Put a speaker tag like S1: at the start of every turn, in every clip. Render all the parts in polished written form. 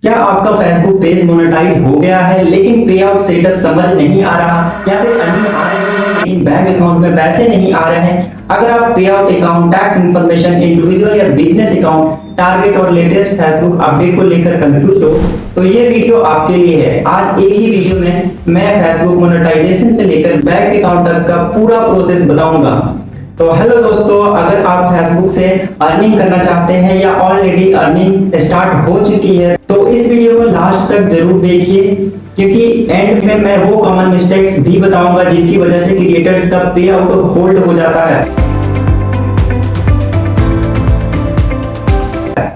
S1: क्या आपका Facebook page monetise हो गया है लेकिन पे आउट सेटअप समझ नहीं आ रहा, या फिर अर्निंग आ रही है लेकिन बैंक अकाउंट में पैसे नहीं आ रहे हैं? अगर आप पे out account, tax information, individual या बिजनेस अकाउंट, टारगेट और लेटेस्ट फेसबुक अपडेट को लेकर कंफ्यूज हो तो ये वीडियो आपके लिए है। आज एक ही वीडियो में मैं फेसबुक मोनेटाइजेशन से लेकर बैंक अकाउंट तक का पूरा प्रोसेस बताऊंगा। तो हेलो दोस्तों, अगर आप फेसबुक से अर्निंग करना चाहते हैं या ऑलरेडी अर्निंग स्टार्ट हो चुकी है तो इस वीडियो को लास्ट तक जरूर देखिए, क्योंकि एंड में मैं वो कॉमन मिस्टेक्स भी बताऊंगा जिनकी वजह से क्रिएटर्स का पे आउट होल्ड हो जाता है।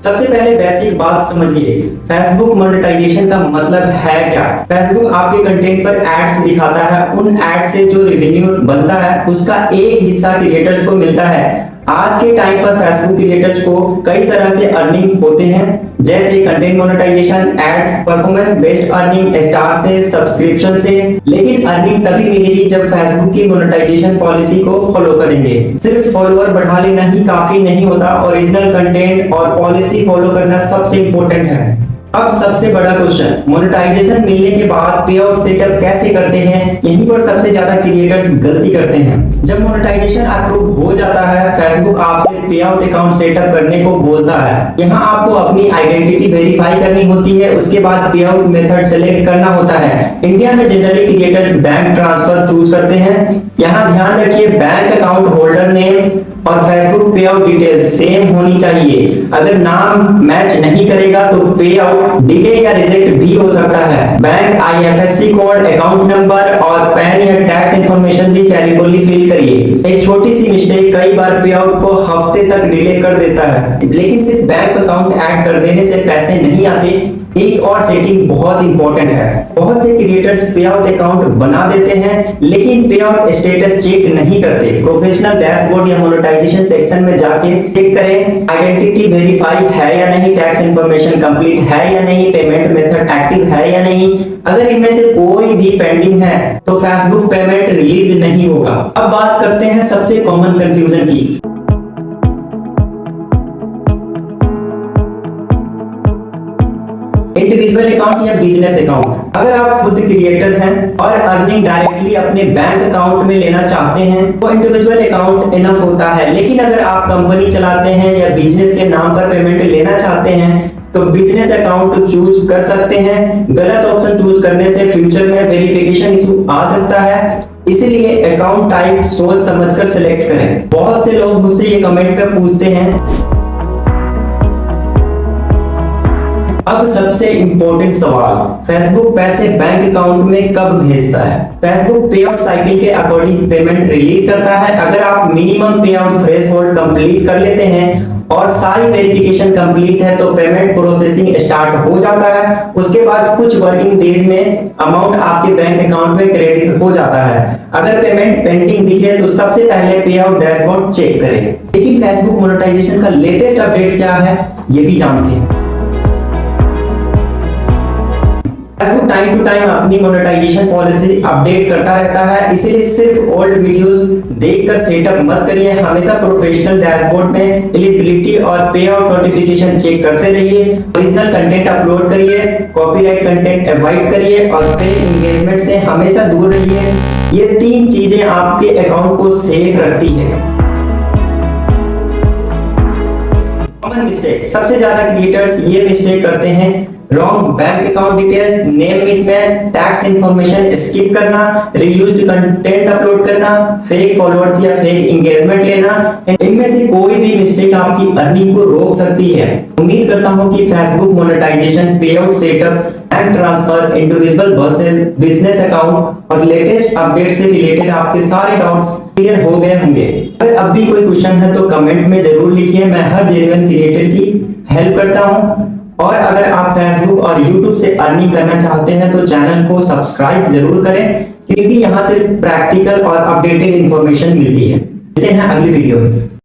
S1: सबसे पहले बेसिक बात समझिए, फेसबुक मोनेटाइजेशन का मतलब है क्या। फेसबुक आपके कंटेंट पर एड्स दिखाता है, उन एड्स से जो रेवेन्यू बनता है उसका एक हिस्सा क्रिएटर्स को मिलता है। आज के टाइम पर फेसबुक क्रिएटर्स को कई तरह से अर्निंग होते हैं, जैसे content monetization, ads, performance based earning, star से, सब्सक्रिप्शन से। लेकिन अर्निंग तभी मिलेगी जब फेसबुक की मोनेटाइजेशन पॉलिसी को फॉलो करेंगे। सिर्फ फॉलोअर बढ़ा लेना ही काफी नहीं होता, ओरिजिनल कंटेंट और पॉलिसी फॉलो करना सबसे इंपॉर्टेंट है। अब सबसे बड़ा क्वेश्चन, मोनेटाइजेशन मिलने के बाद पे आउट सेटअप कैसे करते हैं? यहीं पर सबसे ज्यादा क्रिएटर्स गलती करते हैं। जब मोनेटाइजेशन अप्रूव हो जाता है, फेसबुक आपसे पे आउट अकाउंट सेटअप करने को बोलता है। यहाँ आपको अपनी आइडेंटिटी वेरीफाई करनी होती है, उसके बाद पे आउट मेथड सेलेक्ट करना होता है। इंडिया में generally creators bank transfer choose करते हैं। यहाँ ध्यान रखिए, बैंक अकाउंट होल्डर नेम और फेसबुक पे आउट डिटेल सेम होनी चाहिए। अगर नाम मैच नहीं करेगा तो पे आउट डिले या रिजेक्ट भी हो सकता है। Bank IFSC code, account number और पैन या टैक्स इंफॉर्मेशन भी कैरेक्टली फिल करिए। एक छोटी सी मिस्टेक कई बार पे आउट को हफ्ते तक डिले कर देता है। लेकिन सिर्फ बैंक अकाउंट ऐड कर देने से पैसे नहीं आते, एक और सेटिंग बहुत इंपॉर्टेंट है। बहुत से क्रिएटर्स पे आउट अकाउंट बना देते हैं लेकिन पे आउट स्टेटस चेक नहीं करते। प्रोफेशनल डैशबोर्ड या मोनेटाइजेशन सेक्शन में जाके चेक करें, आइडेंटिटी वेरीफाई है या नहीं, टैक्स इंफॉर्मेशन कंप्लीट है या नहीं, पेमेंट मेथड एक्टिव है या नहीं। अगर इनमें से कोई भी पेंडिंग है तो फेसबुक पेमेंट रिलीज नहीं होगा। अब बात करते हैं सबसे कॉमन कंफ्यूजन की। इंडिविजुअल अकाउंट या बिजनेस अकाउंट। अगर आप खुद क्रिएटर हैं और अर्निंग डायरेक्टली अपने बैंक अकाउंट में लेना चाहते हैं तो इंडिविजुअल अकाउंट इनफ होता है। लेकिन अगर आप कंपनी चलाते हैं या बिजनेस के नाम पर पेमेंट लेना चाहते हैं तो बिजनेस अकाउंट चूज कर सकते हैं। गलत ऑप्शन चूज करने से फ्यूचर में वेरिफिकेशन इशू आ सकता है, इसलिए अकाउंट टाइप सोच समझकर सिलेक्ट करें। बहुत से लोग मुझसे ये कमेंट पे पूछते हैं। अब सबसे इंपॉर्टेंट सवाल, फेसबुक पैसे बैंक अकाउंट में कब भेजता है? फेसबुक पे आउट साइकिल के अकॉर्डिंग पेमेंट रिलीज करता है। अगर आप मिनिमम पे आउट थ्रेशोल्ड कंप्लीट कर लेते हैं और सारी वेरिफिकेशन कंप्लीट है तो पेमेंट प्रोसेसिंग स्टार्ट हो जाता है। उसके बाद कुछ वर्किंग डेज में अमाउंट आपके बैंक अकाउंट में क्रेडिट हो जाता है। अगर पेमेंट पेंडिंग दिखे तो सबसे पहले पे आउट डैशबोर्ड चेक करें। लेकिन फेसबुक मोनेटाइजेशन का लेटेस्ट अपडेट क्या है ये भी जानते हैं। फेसबुक टाइम टू टाइम अपनी मोनेटाइजेशन पॉलिसी अपडेट करता रहता है, इसलिए सिर्फ ओल्ड वीडियोस देखकर सेटअप मत करिए। हमेशा प्रोफेशनल डैशबोर्ड में एलिजिबिलिटी और पे आउट नोटिफिकेशन चेक करते रहिए। ओरिजिनल कंटेंट अपलोड करिए, कॉपीराइट कंटेंट अवॉइड करिए और फेक एंगेजमेंट से हमेशा दूर रहिए। ये तीन चीजें आपके अकाउंट को सेफ रखती है। कॉमन मिस्टेक, सबसे ज्यादा क्रिएटर्स ये मिस्टेक करते हैं, wrong bank account details, name mismatch, tax information skip करना, रीयूज्ड कंटेंट अपलोड करना, फेक फॉलोअर्स या फेक एंगेजमेंट लेना। इनमें से कोई भी मिस्टेक आपकी अर्निंग को रोक सकती है। उम्मीद करता हूं कि फेसबुक मोनेटाइजेशन, पे out setup, bank transfer, individual versus business account और लेटेस्ट अपडेट से रिलेटेड आपके सारे डाउट्स क्लियर हो गए होंगे। अगर अब भी कोई क्वेश्चन है तो कमेंट में जरूर लिखिए, मैं हर जेन्युइन क्रिएटर की हेल्प करता हूं। और अगर आप फेसबुक और यूट्यूब से अर्निंग करना चाहते हैं तो चैनल को सब्सक्राइब जरूर करें, क्योंकि यहाँ से प्रैक्टिकल और अपडेटेड इंफॉर्मेशन मिलती है। मिलते हैं अगली वीडियो में।